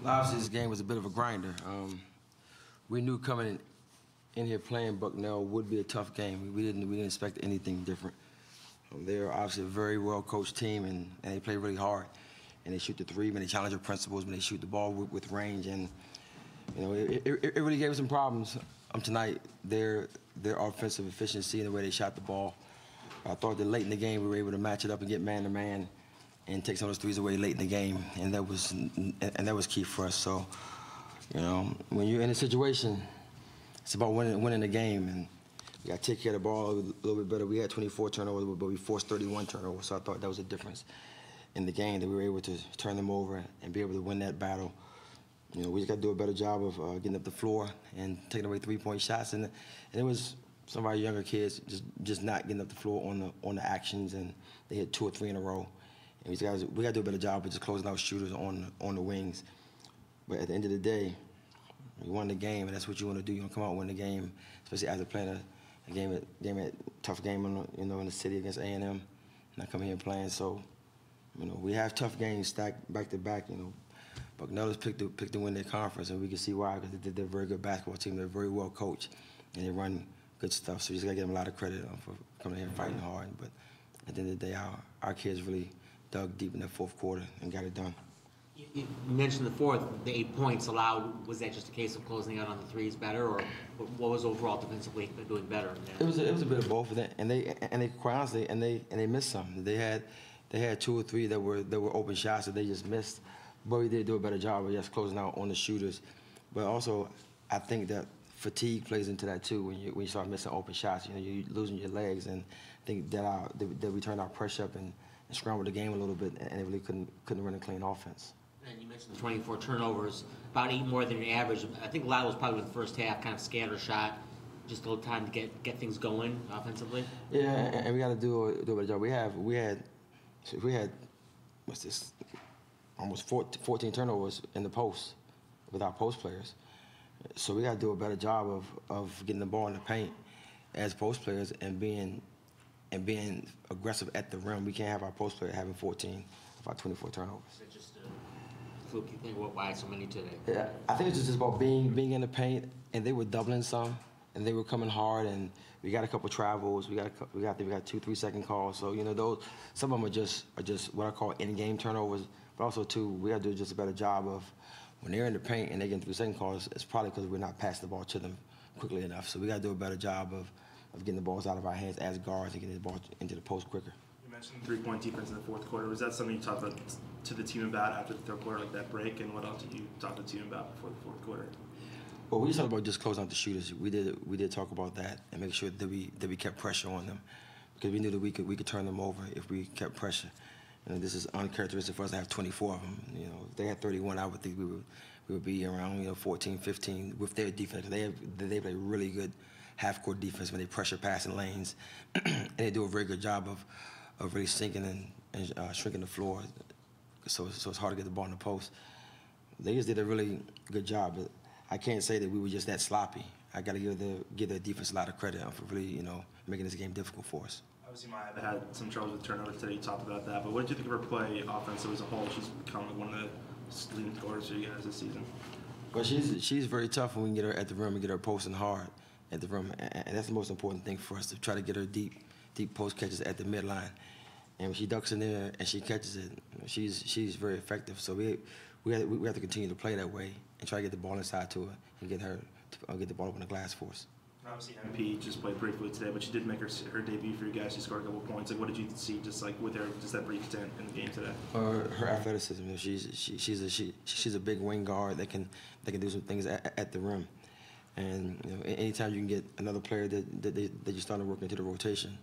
Obviously, this game was a bit of a grinder. We knew coming in here playing Bucknell would be a tough game. We didn't expect anything different. They're obviously a very well-coached team, and they play really hard. And they shoot the three, when they challenge their principles, when they shoot the ball with range. And it really gave us some problems tonight. Their offensive efficiency and the way they shot the ball. I thought that late in the game we were able to match it up and get man-to-man and take some of those threes away late in the game, and that was key for us. So, when you're in a situation, it's about winning the game, and we got to take care of the ball a little bit better. We had 24 turnovers, but we forced 31 turnovers, so I thought that was a difference in the game, that we were able to turn them over and be able to win that battle. We just got to do a better job of getting up the floor and taking away three-point shots, and it was some of our younger kids just not getting up the floor on the actions, and they hit 2 or 3 in a row. And we got to do a better job of just closing out shooters on the wings. But at the end of the day, you won the game, and that's what you want to do. You want to come out and win the game, especially after playing a tough game in the city against A&M, and I come here and playing. So, we have tough games stacked back to back. Bucknell has picked to win their conference, and we can see why, because they're a very good basketball team. They're very well coached, and they run good stuff. So you just got to give them a lot of credit for coming here and fighting hard. But at the end of the day, our kids really dug deep in that fourth quarter and got it done. You mentioned the fourth, the 8 points allowed. Was that just a case of closing out on the threes better, or what was overall defensively doing better? It was a bit of both of them, and they quite honestly, and they missed some. They had 2 or 3 that were open shots that they just missed, but we did do a better job of just closing out on the shooters. But also, I think that fatigue plays into that too. When you start missing open shots, you're losing your legs, and I think that we turned our pressure up and scrambled the game a little bit, and they really couldn't run a clean offense. And you mentioned the 24 turnovers, about 8 more than your average. I think a lot of it was probably in the first half, kind of scatter shot, just a little time to get things going offensively. Yeah, and we got to do a better job. We had what's this, almost 14 turnovers in the post with our post players. So we got to do a better job of getting the ball in the paint as post players and being aggressive at the rim. We can't have our post player having 14 of our 24 turnovers. Is it just a fluky thing? Why so many today? Yeah, I think it's just about being in the paint, and they were doubling some, and they were coming hard, and we got a couple travels. We got 2 3-second calls. So those, some of them are just what I call in-game turnovers, but also too, we got to do just a better job of when they're in the paint and they get 3-second calls. It's probably because we're not passing the ball to them quickly enough. So we got to do a better job of getting the balls out of our hands as guards and getting the ball into the post quicker. You mentioned 3-point defense in the fourth quarter. Was that something you talked to the team about after the third quarter, like that break, and what else did you talk to the team about before the fourth quarter? Well, we just talked about just closing out the shooters. We did talk about that and make sure that we kept pressure on them, because we knew that we could turn them over if we kept pressure. This is uncharacteristic for us to have 24 of them. If they had 31, I would think we would be around 14, 15 with their defense. They play really good half-court defense when they pressure passing lanes, and they do a very good job of really sinking and shrinking the floor. So it's hard to get the ball in the post. They just did a really good job. But I can't say that we were just that sloppy. I got to give the defense a lot of credit for really making this game difficult for us. Obviously, Maya had some troubles with turnovers today. You talked about that, but what did you think of her play offensively as a whole? She's become one of the leading scorers for you guys this season. Well, she's very tough when we can get her at the rim and get her posting hard at the rim, and that's the most important thing for us, to try to get her deep post catches at the midline. And when she ducks in there and she catches it, she's very effective. So we have to continue to play that way and try to get the ball inside to her and get her to get the ball up on the glass for us. Obviously, MP just played briefly today, but she did make her debut for you guys. She scored a couple points. Like, what did you see just like with her, just that brief stint in the game today? Her athleticism. She's a big wing guard that can do some things at the rim. And anytime you can get another player that you're starting to work into the rotation,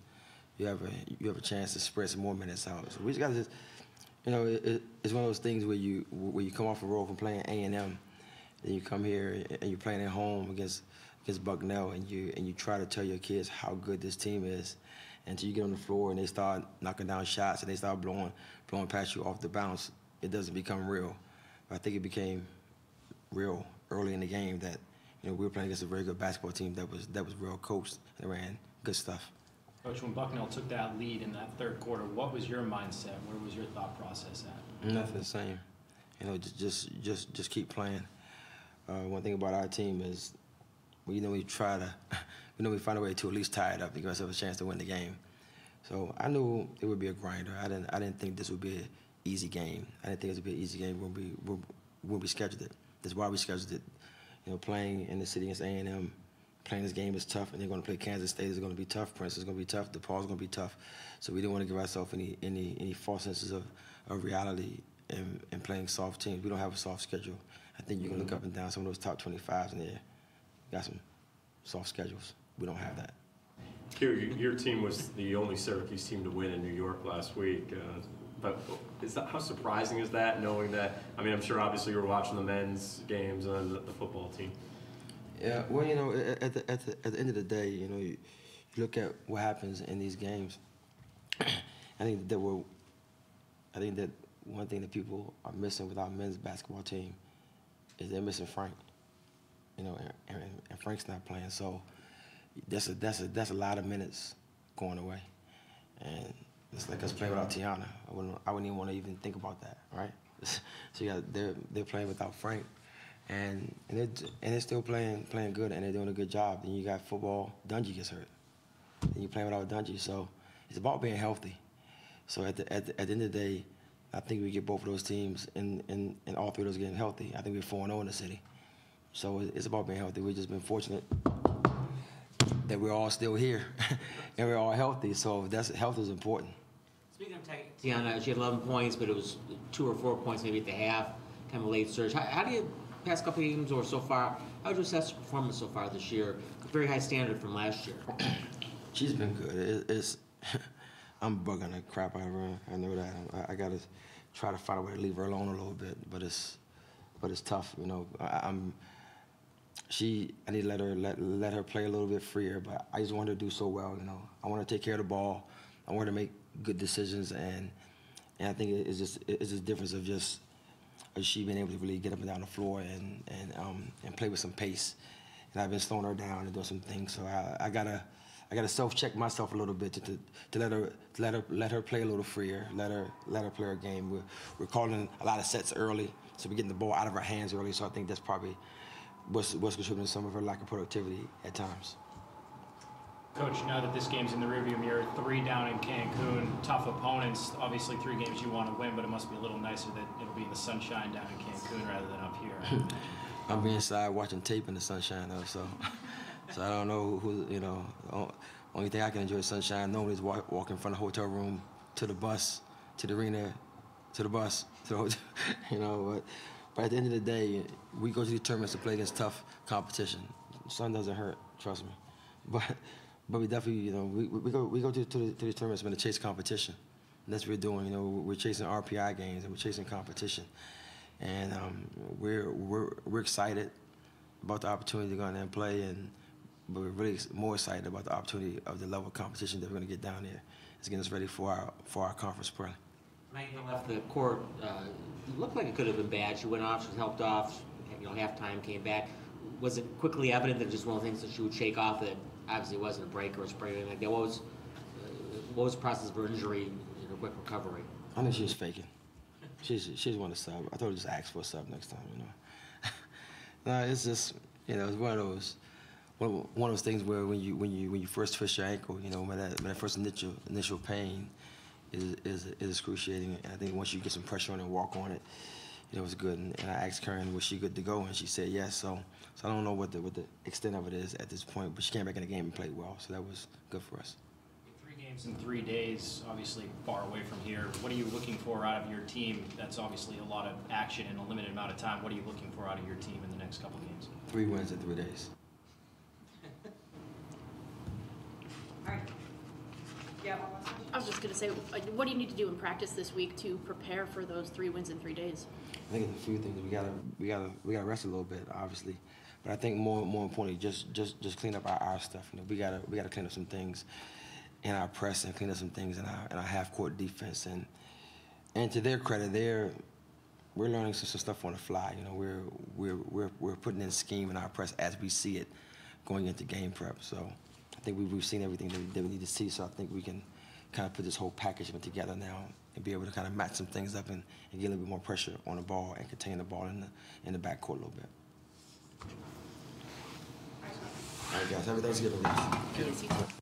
you have a chance to spread some more minutes out. So we just got to it's one of those things where you come off a roll from playing A&M, and you come here and you're playing at home against Bucknell, and you try to tell your kids how good this team is, until you get on the floor and they start knocking down shots and they start blowing past you off the bounce, it doesn't become real. But I think it became real early in the game that we were playing against a very good basketball team that was well coached and ran good stuff. Coach, when Bucknell took that lead in that third quarter, what was your mindset? Where was your thought process at? Nothing the same. You know, just keep playing. One thing about our team is, we find a way to at least tie it up to give ourselves a chance to win the game. So I knew it would be a grinder. I didn't think this would be an easy game. I didn't think it would be an easy game when we scheduled it. That's why we scheduled it. You know, playing in the city against A&M, playing this game is tough, and they're going to play Kansas State. It's going to be tough. Princeton's going to be tough. DePaul's going to be tough. So we didn't want to give ourselves any false senses of reality in playing soft teams. We don't have a soft schedule. I think you can look up and down some of those top 25s in there. Got some soft schedules. We don't have that. Your team was the only Syracuse team to win in New York last week. But how surprising is that, knowing that? I mean, I'm sure obviously you were watching the men's games and the football team. Yeah, well, you know, at the end of the day, you know, you look at what happens in these games. I think that one thing that people are missing with our men's basketball team is they're missing Frank. You know, and Frank's not playing, so that's a lot of minutes going away, and it's like us playing without Tiana. I wouldn't even want to even think about that, right? So they're playing without Frank, and they're still playing good, and they're doing a good job. Then you got football. Dungy gets hurt, and you're playing without Dungy, so it's about being healthy. So at the end of the day, I think we get both of those teams and all three of those getting healthy. I think we're 4-0 in the city. So it's about being healthy. We've just been fortunate that we're all still here and we're all healthy. So health is important. Speaking of Tiana, she had 11 points, but it was 2 or 4 points maybe at the half, kind of a late surge. How do you, past couple of games or so far, how would you assess her performance so far this year? A very high standard from last year. She's been good. I'm bugging the crap out of her. I know that. I got to try to find a way to leave her alone a little bit, but it's tough. You know, I need to let her play a little bit freer, but I just want her to do so well. You know, I want her to take care of the ball. I want her to make good decisions, and I think it's just a difference of just she being able to really get up and down the floor and play with some pace. And I've been slowing her down and doing some things, so I gotta self-check myself a little bit to let her play a little freer, let her play her game. We're calling a lot of sets early, so we're getting the ball out of her hands early. So I think that's probably what's contributing to some of her lack of productivity at times. Coach, now that this game's in the rearview mirror, 3 down in Cancun, tough opponents. Obviously, 3 games you want to win, but it must be a little nicer that it'll be in the sunshine down in Cancun rather than up here. I'm inside watching tape in the sunshine, though, so I don't know who, you know. Only thing I can enjoy sunshine normally is walking from the hotel room to the bus, to the arena, to the bus, to the hotel, you know. But at the end of the day, we go to these tournaments to play against tough competition. The sun doesn't hurt, trust me. But we definitely, you know, we go to these tournaments to chase competition. And that's what we're doing. You know, we're chasing RPI games and we're chasing competition. And we're excited about the opportunity to go in there and play, but we're really more excited about the opportunity of the level of competition that we're going to get down there. It's getting us ready for our conference play. When you left the court, it looked like it could have been bad. She went off, she was helped off, you know, halftime, came back. Was it quickly evident that just one of the things that she would shake off that obviously wasn't a break or a sprain or anything like that? What was the process of her injury and her quick recovery? I think she was faking. She's want to sub. I told her just ask for a sub next time, you know. No, it's just, you know, it's one of those things where when you first twist your ankle, you know, when that first initial pain is excruciating. And I think once you get some pressure on it and walk on it, you know, it's good. And I asked Karen, was she good to go? And she said yes. So I don't know what the extent of it is at this point, but she came back in the game and played well. So that was good for us. 3 games in 3 days, obviously far away from here. What are you looking for out of your team? That's obviously a lot of action in a limited amount of time. What are you looking for out of your team in the next couple games? 3 wins in 3 days. All right. Yeah, I was just going to say, what do you need to do in practice this week to prepare for those 3 wins in 3 days? I think it's a few things. We gotta rest a little bit, obviously, but I think more importantly, just clean up our stuff. You know, we gotta clean up some things in our press and clean up some things in our half court defense. And to their credit, we're learning some stuff on the fly. You know, we're putting in scheme in our press as we see it going into game prep. So I think we've seen everything that we need to see. So I think we can kind of put this whole package together now and be able to kind of match some things up and get a little bit more pressure on the ball and contain the ball in the backcourt a little bit. All right, guys. Happy Thanksgiving, guys. Yes, you too.